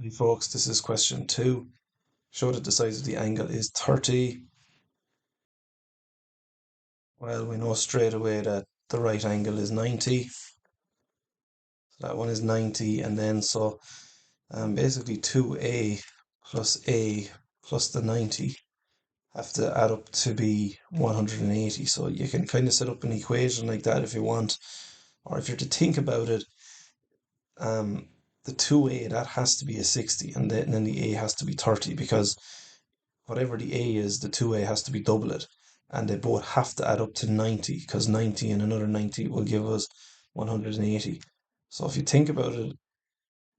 Hi folks, this is question 2. Show that the size of the angle is 30. Well, we know straight away that the right angle is 90. So that one is 90, and then basically 2a plus the 90 have to add up to be 180. So you can kind of set up an equation like that if you want, or if you're to think about it, um, the 2a, that has to be a 60, and then the a has to be 30, because whatever the A is, the 2A has to be double it. And they both have to add up to 90, because 90 and another 90 will give us 180. So if you think about it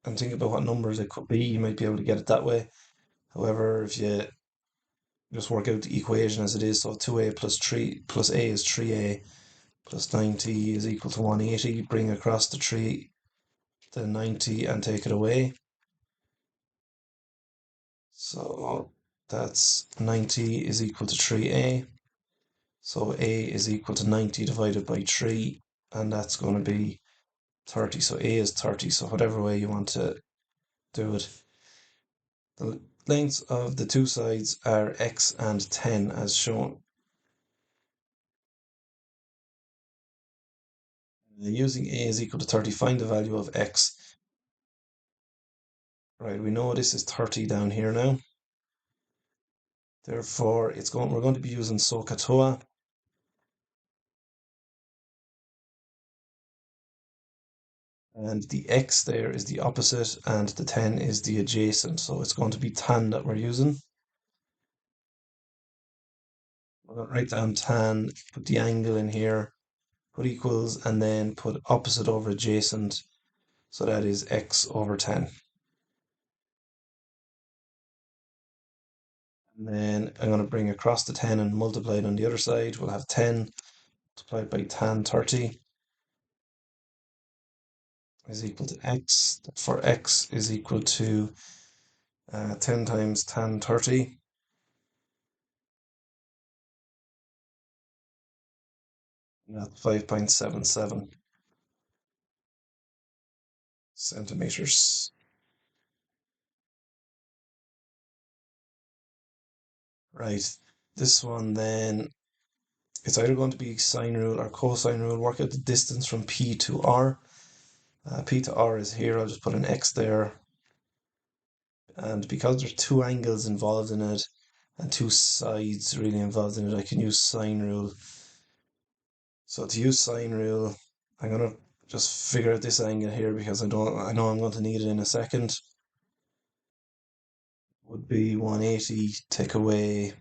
and think about what numbers it could be, you might be able to get it that way. However, if you just work out the equation as it is, so 2A plus 3 plus A is 3A plus 90 is equal to 180. Bring across the 90 and take it away. So that's 90 is equal to 3A. So A is equal to 90 divided by 3, and that's going to be 30. So A is 30. So whatever way you want to do it. The lengths of the two sides are x and 10 as shown. Using A is equal to 30, find the value of x. Right, we know this is 30 down here now. Therefore, we're going to be using SOHCAHTOA. And the x there is the opposite, and the 10 is the adjacent. So it's going to be tan that we're using. We're going to write down tan, put the angle in here, put equals, and then put opposite over adjacent. So that is x over 10. And then I'm going to bring across the 10 and multiply it on the other side. We'll have 10 multiplied by tan 30 is equal to x. For x is equal to 10 times tan 30. And that's 5.77 centimeters. Right, this one then, it's either going to be sine rule or cosine rule. Work out the distance from P to R. P to R is here. I'll just put an X there. And because there's two angles involved in it and two sides really involved in it, I can use sine rule. So to use sine rule, I'm gonna just figure out this angle here, because I know I'm going to need it in a second. Would be 180, take away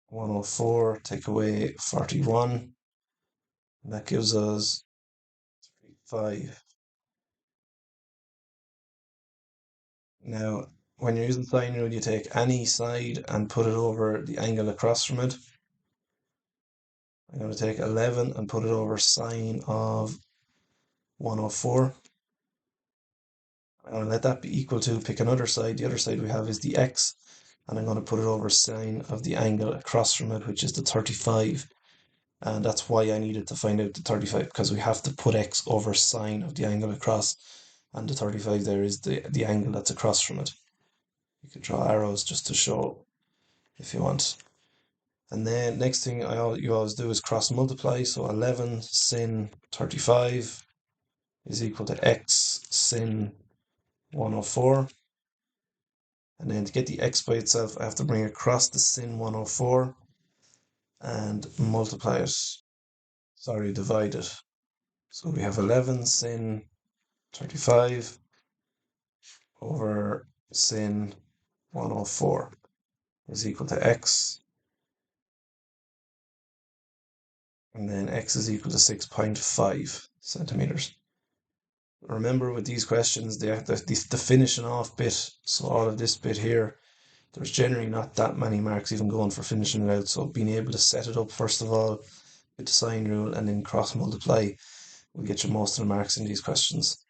104, take away 41. And that gives us 5. Now, when you're using sine rule, you take any side and put it over the angle across from it. I'm going to take 11 and put it over sine of 104. I'm going to let that be equal to, pick another side. The other side we have is the x, and I'm going to put it over sine of the angle across from it, which is the 35. And that's why I needed to find out the 35, because we have to put x over sine of the angle across, and the 35 there is the angle that's across from it. You can draw arrows just to show if you want. And then next thing you always do is cross multiply. So 11 sin 35 is equal to x sin 104. And then to get the x by itself, I have to bring across the sin 104 and multiply it. Sorry, divide it. So we have 11 sin 35 over sin 104 is equal to x. And then x is equal to 6.5 centimeters. Remember, with these questions, the finishing off bit, so all of this bit here, there's generally not that many marks even going for finishing it out. So being able to set it up first of all with the sine rule and then cross multiply will get you most of the marks in these questions.